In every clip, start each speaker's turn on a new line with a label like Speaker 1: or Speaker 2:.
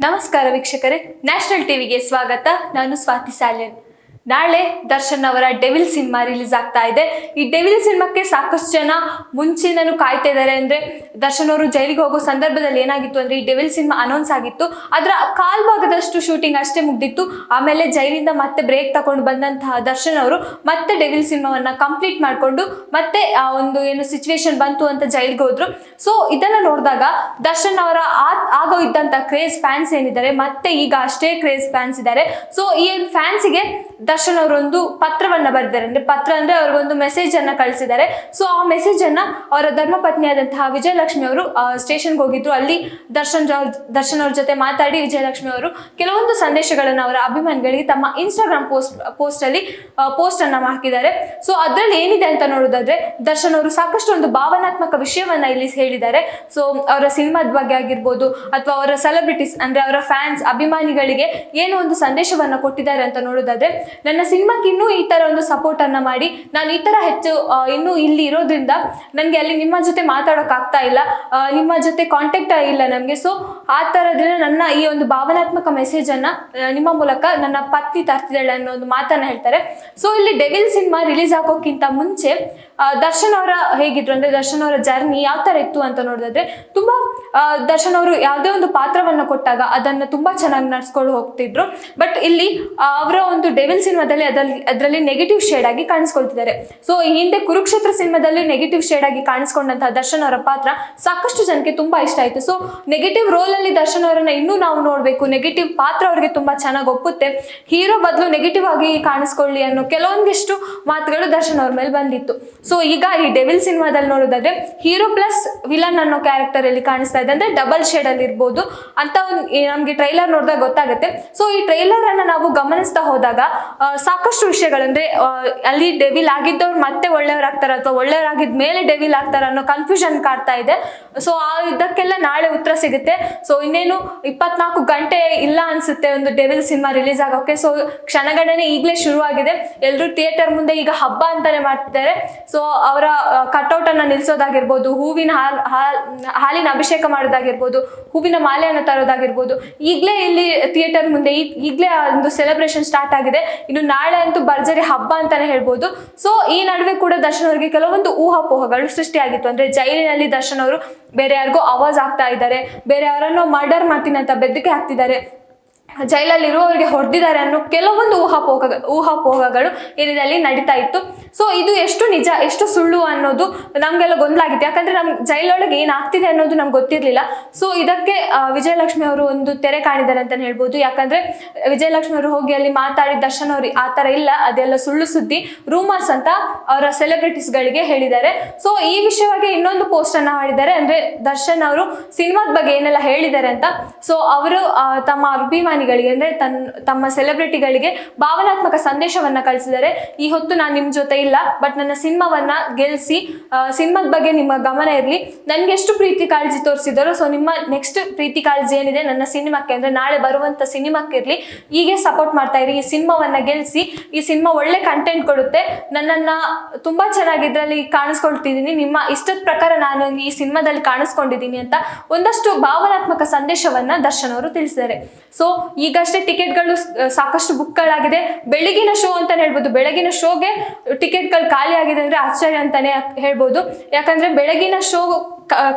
Speaker 1: ನಮಸ್ಕಾರ ವೀಕ್ಷಕರೇ, ನ್ಯಾಷನಲ್ ಟಿವಿಗೆ ಸ್ವಾಗತ. ನಾನು ಸ್ವಾತಿ ಸಾಲ್ಯನ್. ನಾಳೆ ದರ್ಶನ್ ಅವರ ಡೆವಿಲ್ ಸಿನಿಮಾ ರಿಲೀಸ್ ಆಗ್ತಾ ಇದೆ. ಈ ಡೆವಿಲ್ ಸಿನಿಮಾಕ್ಕೆ ಸಾಕಷ್ಟು ಜನ ಮುಂಚೆನೂ ಕಾಯ್ತಾ ಇದ್ದಾರೆ. ಅಂದ್ರೆ ದರ್ಶನ್ ಅವರು ಜೈಲಿಗೆ ಹೋಗೋ ಸಂದರ್ಭದಲ್ಲಿ ಏನಾಗಿತ್ತು ಅಂದ್ರೆ ಈ ಡೆವಿಲ್ ಸಿನಿಮಾ ಅನೌನ್ಸ್ ಆಗಿತ್ತು, ಅದರ ಕಾಲ್ ಭಾಗದಷ್ಟು ಶೂಟಿಂಗ್ ಅಷ್ಟೇ ಮುಗ್ದಿತ್ತು. ಆಮೇಲೆ ಜೈಲಿಂದ ಮತ್ತೆ ಬ್ರೇಕ್ ತಗೊಂಡು ಬಂದಂತಹ ದರ್ಶನ್ ಅವರು ಮತ್ತೆ ಡೆವಿಲ್ ಸಿನಿಮಾವನ್ನ ಕಂಪ್ಲೀಟ್ ಮಾಡಿಕೊಂಡು ಮತ್ತೆ ಒಂದು ಏನು ಸಿಚುವೇಶನ್ ಬಂತು ಅಂತ ಜೈಲಿಗೆ ಹೋದ್ರು. ಸೊ ಇದನ್ನ ನೋಡಿದಾಗ ದರ್ಶನ್ ಅವರ ಆಗೋ ಇದ್ದಂತ ಕ್ರೇಜ್ ಫ್ಯಾನ್ಸ್ ಏನಿದ್ದಾರೆ ಮತ್ತೆ ಈಗ ಅಷ್ಟೇ ಕ್ರೇಜ್ ಫ್ಯಾನ್ಸ್ ಇದ್ದಾರೆ. ಸೊ ಈ ಫ್ಯಾನ್ಸಿಗೆ ದರ್ಶನ್ ಅವರೊಂದು ಪತ್ರವನ್ನ ಬರೆದಿದ್ದಾರೆ. ಅಂದ್ರೆ ಪತ್ರ ಅಂದ್ರೆ ಅವ್ರಿಗೊಂದು ಮೆಸೇಜ್ ಅನ್ನ ಕಳಿಸಿದ್ದಾರೆ. ಸೊ ಆ ಮೆಸೇಜ್ ಅನ್ನ ಅವರ ಧರ್ಮಪತ್ನಿಯಾದಂತಹ ವಿಜಯಲಕ್ಷ್ಮಿ ಅವರು ಸ್ಟೇಷನ್ಗೆ ಹೋಗಿದ್ರು. ಅಲ್ಲಿ ದರ್ಶನ್ ಅವ್ರ ಜೊತೆ ಮಾತಾಡಿ ವಿಜಯಲಕ್ಷ್ಮಿ ಅವರು ಕೆಲವೊಂದು ಸಂದೇಶಗಳನ್ನು ಅವರ ಅಭಿಮಾನಿಗಳಿಗೆ ತಮ್ಮ ಇನ್ಸ್ಟಾಗ್ರಾಮ್ ಪೋಸ್ಟ್ ಅಲ್ಲಿ ಪೋಸ್ಟ್ ಅನ್ನ ಹಾಕಿದ್ದಾರೆ. ಸೊ ಅದ್ರಲ್ಲಿ ಏನಿದೆ ಅಂತ ನೋಡೋದಾದ್ರೆ ದರ್ಶನ್ ಅವರು ಸಾಕಷ್ಟು ಒಂದು ಭಾವನಾತ್ಮಕ ವಿಷಯವನ್ನ ಇಲ್ಲಿ ಹೇಳಿದ್ದಾರೆ. ಸೊ ಅವರ ಸಿನಿಮಾದ ಬಗ್ಗೆ ಆಗಿರ್ಬೋದು ಅಥವಾ ಅವರ ಸೆಲೆಬ್ರಿಟೀಸ್ ಅಂದ್ರೆ ಅವರ ಫ್ಯಾನ್ಸ್ ಅಭಿಮಾನಿಗಳಿಗೆ ಏನೋ ಒಂದು ಸಂದೇಶವನ್ನ ಕೊಟ್ಟಿದ್ದಾರೆ ಅಂತ ನೋಡೋದಾದ್ರೆ, ನನ್ನ ಸಿನಿಮಾಕ್ಕೆ ಇನ್ನೂ ಈ ತರ ಒಂದು ಸಪೋರ್ಟ್ ಅನ್ನ ಮಾಡಿ, ನಾನು ಈ ತರ ಹೆಚ್ಚು ಇನ್ನೂ ಇಲ್ಲಿ ಇರೋದ್ರಿಂದ ನನಗೆ ಅಲ್ಲಿ ನಿಮ್ಮ ಜೊತೆ ಮಾತಾಡೋಕೆ ಆಗ್ತಾ ಇಲ್ಲ, ನಿಮ್ಮ ಜೊತೆ ಕಾಂಟ್ಯಾಕ್ಟ್ ಇಲ್ಲ ನಮಗೆ. ಸೊ ಆ ತರದಿಂದ ನನ್ನ ಈ ಒಂದು ಭಾವನಾತ್ಮಕ ಮೆಸೇಜ್ ಅನ್ನ ನಿಮ್ಮ ಮೂಲಕ ನನ್ನ ಪತ್ನಿ ತರ್ತಿದ್ದಾಳೆ ಅನ್ನೋ ಒಂದು ಮಾತನ್ನ ಹೇಳ್ತಾರೆ. ಸೊ ಇಲ್ಲಿ ಡೆವಿಲ್ ಸಿನಿಮಾ ರಿಲೀಸ್ ಆಗೋಕ್ಕಿಂತ ಮುಂಚೆ ದರ್ಶನ್ ಅವರ ಹೇಗಿದ್ರು ಅಂದ್ರೆ ದರ್ಶನ್ ಅವರ ಜರ್ನಿ ಯಾವ ತರ ಇತ್ತು ಅಂತ ನೋಡಿದ್ರೆ, ತುಂಬಾ ದರ್ಶನ್ ಅವರು ಯಾವುದೇ ಒಂದು ಪಾತ್ರವನ್ನ ಕೊಟ್ಟಾಗ ಅದನ್ನ ತುಂಬಾ ಚೆನ್ನಾಗಿ ನಡ್ಸ್ಕೊಂಡು ಹೋಗ್ತಿದ್ರು. ಬಟ್ ಇಲ್ಲಿ ಅವರ ಒಂದು ಡೆವಿಲ್ ಸಿನಿಮಾದಲ್ಲಿ ಅದರಲ್ಲಿ ನೆಗೆಟಿವ್ ಶೇಡ್ ಆಗಿ ಕಾಣಿಸ್ಕೊಳ್ತಿದ್ದಾರೆ. ಸೊ ಈ ಹಿಂದೆ ಕುರುಕ್ಷೇತ್ರ ಸಿನಿಮಾದಲ್ಲಿ ನೆಗೆಟಿವ್ ಶೇಡ್ ಆಗಿ ಕಾಣಿಸ್ಕೊಂಡಂತಹ ದರ್ಶನ್ ಅವರ ಪಾತ್ರ ಸಾಕಷ್ಟು ಜನಕ್ಕೆ ತುಂಬಾ ಇಷ್ಟ ಆಯ್ತು. ಸೊ ನೆಗೆಟಿವ್ ರೋಲ್ ಅಲ್ಲಿ ದರ್ಶನ್ ಅವರನ್ನ ಇನ್ನೂ ನಾವು ನೋಡ್ಬೇಕು, ನೆಗೆಟಿವ್ ಪಾತ್ರ ಅವ್ರಿಗೆ ತುಂಬಾ ಚೆನ್ನಾಗಿ ಒಪ್ಪುತ್ತೆ, ಹೀರೋ ಬದಲು ನೆಗೆಟಿವ್ ಆಗಿ ಕಾಣಿಸ್ಕೊಳ್ಳಿ ಅನ್ನೋ ಕೆಲವೊಂದಿಷ್ಟು ಮಾತುಗಳು ದರ್ಶನ್ ಅವ್ರ ಮೇಲೆ ಬಂದಿತ್ತು. ಸೊ ಈಗ ಈ ಡೆವಿಲ್ ಸಿನಿಮಾದಲ್ಲಿ ನೋಡೋದಾದ್ರೆ ಹೀರೋ ಪ್ಲಸ್ ವಿಲನ್ ಅನ್ನೋ ಕ್ಯಾರೆಕ್ಟರ್ ಅಲ್ಲಿ ಕಾಣಿಸ್ತಾ ಇದೆ. ಅಂದ್ರೆ ಡಬಲ್ ಶೇಡ್ ಅಲ್ಲಿ ಇರ್ಬೋದು ಅಂತ ನಮ್ಗೆ ಟ್ರೈಲರ್ ನೋಡಿದಾಗ ಗೊತ್ತಾಗುತ್ತೆ. ಸೊ ಈ ಟ್ರೈಲರ್ ಅನ್ನ ನಾವು ಗಮನಿಸ್ತಾ ಹೋದಾಗ ಸಾಕಷ್ಟು ವಿಷಯಗಳಂದ್ರೆ ಅಲ್ಲಿ ಡೆವಿಲ್ ಆಗಿದ್ದವ್ರು ಮತ್ತೆ ಒಳ್ಳೆಯವರಾಗ್ತಾರ ಅಥವಾ ಒಳ್ಳೆಯವರಾಗಿದ್ದ ಮೇಲೆ ಡೆವಿಲ್ ಆಗ್ತಾರ ಅನ್ನೋ ಕನ್ಫ್ಯೂಷನ್ ಕಾಡ್ತಾ ಇದೆ. ಸೊ ಇದಕ್ಕೆಲ್ಲ ನಾಳೆ ಉತ್ತರ ಸಿಗುತ್ತೆ. ಸೊ ಇನ್ನೇನು 24 ಗಂಟೆ ಇಲ್ಲ ಅನ್ಸುತ್ತೆ ಒಂದು ಡೆವಿಲ್ ಸಿನಿಮಾ ರಿಲೀಸ್ ಆಗೋಕೆ. ಸೊ ಕ್ಷಣಗಣನೆ ಈಗಲೇ ಶುರುವಾಗಿದೆ. ಎಲ್ಲರೂ ಥಿಯೇಟರ್ ಮುಂದೆ ಈಗ ಹಬ್ಬ ಅಂತಾನೆ ಮಾಡ್ತಿದ್ದಾರೆ. ಸೊ ಅವರ ಕಟ್ಔಟ್ ಅನ್ನ ನಿಲ್ಸೋದಾಗಿರ್ಬೋದು, ಹೂವಿನ ಹಾಲಿನ ಅಭಿಷೇಕ ಮಾಡೋದಾಗಿರ್ಬೋದು, ಹೂವಿನ ಮಾಲೆಯನ್ನು ತರೋದಾಗಿರ್ಬೋದು, ಈಗಲೇ ಇಲ್ಲಿ ಥಿಯೇಟರ್ ಮುಂದೆ ಈಗಲೇ ಒಂದು ಸೆಲೆಬ್ರೇಷನ್ ಸ್ಟಾರ್ಟ್ ಆಗಿದೆ. ಇನ್ನು ನಾಳೆ ಅಂತೂ ಭರ್ಜರಿ ಹಬ್ಬ ಅಂತಾನೆ ಹೇಳ್ಬೋದು. ಸೊ ಈ ನಡುವೆ ಕೂಡ ದರ್ಶನ್ ಅವರಿಗೆ ಕೆಲವೊಂದು ಊಹಾಪೋಹಗಳು ಸೃಷ್ಟಿಯಾಗಿತ್ತು. ಅಂದ್ರೆ ಜೈಲಿನಲ್ಲಿ ದರ್ಶನ್ ಅವರು ಬೇರೆ ಯಾರಿಗೋ ಆವಾಜ್ ಆಗ್ತಾ ಇದ್ದಾರೆ, ಬೇರೆ ಯಾರನ್ನೋ ಮರ್ಡರ್ ಮಾಡ್ತೀನಿ ಅಂತ ಬೆದರಿಕೆ ಹಾಕ್ತಿದ್ದಾರೆ, ಜೈಲಲ್ಲಿ ಇರುವವರಿಗೆ ಹೊಡೆದಿದ್ದಾರೆ ಅನ್ನೋ ಕೆಲವೊಂದು ಊಹಾಪೋಹಗಳು ಏನಿದೆ ಅಲ್ಲಿ ನಡೀತಾ ಇತ್ತು. ಸೊ ಇದು ಎಷ್ಟು ನಿಜ ಎಷ್ಟು ಸುಳ್ಳು ಅನ್ನೋದು ನಮ್ಗೆಲ್ಲ ಗೊಂದಲ ಆಗಿತ್ತು. ಯಾಕಂದ್ರೆ ನಮ್ ಜೈಲೊಳಗೆ ಏನಾಗ್ತಿದೆ ಅನ್ನೋದು ನಮ್ಗೆ ಗೊತ್ತಿರ್ಲಿಲ್ಲ. ಸೊ ಇದಕ್ಕೆ ವಿಜಯಲಕ್ಷ್ಮಿ ಅವರು ಒಂದು ತೆರೆ ಕಾಣಿದ್ದಾರೆ ಅಂತಾನೆ ಹೇಳ್ಬೋದು. ಯಾಕಂದ್ರೆ ವಿಜಯಲಕ್ಷ್ಮಿ ಅವರು ಹೋಗಿ ಅಲ್ಲಿ ಮಾತಾಡಿ ದರ್ಶನ್ ಅವ್ರು ಆ ತರ ಇಲ್ಲ, ಅದೆಲ್ಲ ಸುಳ್ಳು ಸುದ್ದಿ, ರೂಮರ್ಸ್ ಅಂತ ಅವರ ಸೆಲೆಬ್ರಿಟೀಸ್ ಗಳಿಗೆ ಹೇಳಿದ್ದಾರೆ. ಸೊ ಈ ವಿಷಯವಾಗಿ ಇನ್ನೊಂದು ಪೋಸ್ಟ್ ಅನ್ನ ಮಾಡಿದ್ದಾರೆ. ಅಂದ್ರೆ ದರ್ಶನ್ ಅವರು ಸಿನಿಮಾದ ಬಗ್ಗೆ ಏನೆಲ್ಲ ಹೇಳಿದ್ದಾರೆ ಅಂತ. ಸೊ ಅವರು ತಮ್ಮ ಅಭಿಮಾನಿಗಳಿಗೆ ಅಂದ್ರೆ ತಮ್ಮ ಸೆಲೆಬ್ರಿಟಿಗಳಿಗೆ ಭಾವನಾತ್ಮಕ ಸಂದೇಶವನ್ನ ಕಳಿಸಿದ್ದಾರೆ. ಈ ಹೊತ್ತು ನಾನು ನಿಮ್ ಜೊತೆ ಇಲ್ಲ, ಬಟ್ ನನ್ನ ಸಿನಿಮಾವನ್ನ ಗೆಲ್ಸಿ, ಸಿನಿಮಾದ ಬಗ್ಗೆ ನಿಮ್ಮ ಗಮನ ಇರಲಿ, ನನ್ಗೆ ಎಷ್ಟು ಪ್ರೀತಿ ಕಾಳಜಿ ತೋರಿಸಿದಾರೋ ಸೊ ನಿಮ್ಮ ನೆಕ್ಸ್ಟ್ ಪ್ರೀತಿ ಕಾಳಜಿ ಏನಿದೆ ನನ್ನ ಸಿನಿಮಾಕ್ಕೆ ಅಂದ್ರೆ ನಾಳೆ ಬರುವಂತ ಸಿನಿಮಾಕ್ಕೆ ಇರ್ಲಿ, ಹೀಗೆ ಸಪೋರ್ಟ್ ಮಾಡ್ತಾ ಇರಿ, ಈ ಸಿನಿಮಾವನ್ನ ಗೆಲ್ಸಿ, ಈ ಸಿನಿಮಾ ಒಳ್ಳೆ ಕಂಟೆಂಟ್ ಕೊಡುತ್ತೆ, ನನ್ನನ್ನ ತುಂಬಾ ಚೆನ್ನಾಗಿ ಇದ್ರಲ್ಲಿ ಕಾಣಿಸ್ಕೊಳ್ತಿದ್ದೀನಿ, ನಿಮ್ಮ ಇಷ್ಟದ ಪ್ರಕಾರ ನಾನು ಈ ಸಿನಿಮಾದಲ್ಲಿ ಕಾಣಿಸ್ಕೊಂಡಿದ್ದೀನಿ ಅಂತ ಒಂದಷ್ಟು ಭಾವನಾತ್ಮಕ ಸಂದೇಶವನ್ನ ದರ್ಶನ್ ಅವರು ತಿಳಿಸಿದ್ದಾರೆ. ಸೊ ಈಗಷ್ಟೇ ಟಿಕೆಟ್ಗಳು ಸಾಕಷ್ಟು ಬುಕ್ಗಳಾಗಿದೆ. ಬೆಳಗಿನ ಶೋ ಅಂತಾನೆ ಹೇಳ್ಬೋದು. ಬೆಳಗಿನ ಶೋಗೆ ಟಿಕೆಟ್ಗಳು ಖಾಲಿ ಆಗಿದೆ ಅಂದ್ರೆ ಆಶ್ಚರ್ಯ ಅಂತಾನೆ ಹೇಳ್ಬೋದು. ಯಾಕಂದ್ರೆ ಬೆಳಗಿನ ಶೋ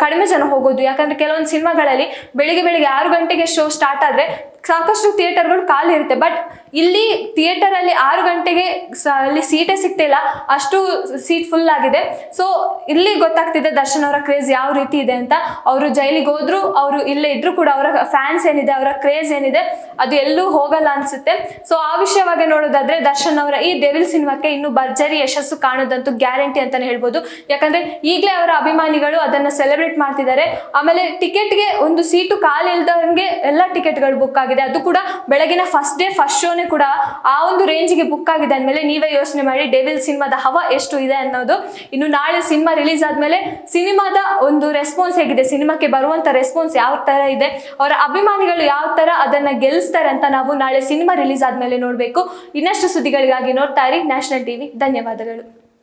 Speaker 1: ಕಡಿಮೆ ಜನ ಹೋಗೋದು. ಯಾಕಂದ್ರೆ ಕೆಲವೊಂದು ಸಿನಿಮಾಗಳಲ್ಲಿ ಬೆಳಿಗ್ಗೆ 6 ಗಂಟೆಗೆ ಶೋ ಸ್ಟಾರ್ಟ್ ಆದ್ರೆ ಸಾಕಷ್ಟು ಥಿಯೇಟರ್ಗಳು ಖಾಲಿ ಇರುತ್ತೆ. ಬಟ್ ಇಲ್ಲಿ ಥಿಯೇಟರ್ ಅಲ್ಲಿ 6 ಗಂಟೆಗೆ ಅಲ್ಲಿ ಸೀಟೇ ಸಿಗ್ತಿಲ್ಲ, ಅಷ್ಟು ಸೀಟ್ ಫುಲ್ ಆಗಿದೆ. ಸೊ ಇಲ್ಲಿ ಗೊತ್ತಾಗ್ತಿದೆ ದರ್ಶನ್ ಅವರ ಕ್ರೇಜ್ ಯಾವ ರೀತಿ ಇದೆ ಅಂತ. ಅವರು ಜೈಲಿಗೆ ಹೋದ್ರು, ಅವರು ಇಲ್ಲೇ ಇದ್ರು ಕೂಡ ಅವರ ಫ್ಯಾನ್ಸ್ ಏನಿದೆ, ಅವರ ಕ್ರೇಜ್ ಏನಿದೆ ಅದು ಎಲ್ಲೂ ಹೋಗಲ್ಲ ಅನ್ಸುತ್ತೆ. ಸೊ ಆ ವಿಷಯವಾಗಿ ನೋಡೋದಾದ್ರೆ ದರ್ಶನ್ ಅವರ ಈ ಡೆವಿಲ್ ಸಿನಿಮಾಕ್ಕೆ ಇನ್ನು ಭರ್ಜರಿ ಯಶಸ್ಸು ಕಾಣೋದಂತೂ ಗ್ಯಾರಂಟಿ ಅಂತಾನೆ ಹೇಳ್ಬೋದು. ಯಾಕಂದ್ರೆ ಈಗಲೇ ಅವರ ಅಭಿಮಾನಿಗಳು ಅದನ್ನ ಸೆಲೆಬ್ರೇಟ್ ಮಾಡ್ತಿದ್ದಾರೆ. ಆಮೇಲೆ ಟಿಕೆಟ್ಗೆ ಒಂದು ಸೀಟು ಖಾಲಿ ಇಲ್ದಂಗೆ ಎಲ್ಲ ಟಿಕೆಟ್ಗಳು ಬುಕ್ ಆಗಿದೆ. ಅದು ಕೂಡ ಬೆಳಗಿನ ಫಸ್ಟ್ ಡೇ ಫಸ್ಟ್ ಶೋನೇ ಕೂಡ ಆ ಒಂದು ರೇಂಜ್ಗೆ ಬುಕ್ ಆಗಿದೆ ಅಂದಮೇಲೆ ನೀವೇ ಯೋಚನೆ ಮಾಡಿ ಡೆವಿಲ್ ಸಿನಿಮಾದ ಹವಾ ಎಷ್ಟು ಇದೆ ಅನ್ನೋದು. ಇನ್ನು ನಾಳೆ ಸಿನಿಮಾ ರಿಲೀಸ್ ಆದ್ಮೇಲೆ ಸಿನಿಮಾದ ಒಂದು ರೆಸ್ಪಾನ್ಸ್ ಹೇಗಿದೆ, ಸಿನಿಮಾಕ್ಕೆ ಬರುವಂತ ರೆಸ್ಪಾನ್ಸ್ ಯಾವ ತರ ಇದೆ, ಅವರ ಅಭಿಮಾನಿಗಳು ಯಾವ ತರ ಅದನ್ನ ಗೆಲ್ಲಿಸ್ತಾರೆ ಅಂತ ನಾವು ನಾಳೆ ಸಿನಿಮಾ ರಿಲೀಸ್ ಆದ್ಮೇಲೆ ನೋಡ್ಬೇಕು. ಇನ್ನಷ್ಟು ಸುದ್ದಿಗಳಿಗಾಗಿ ನೋಡ್ತಾ ಇರಿ ನ್ಯಾಷನಲ್ ಟಿವಿ. ಧನ್ಯವಾದಗಳು.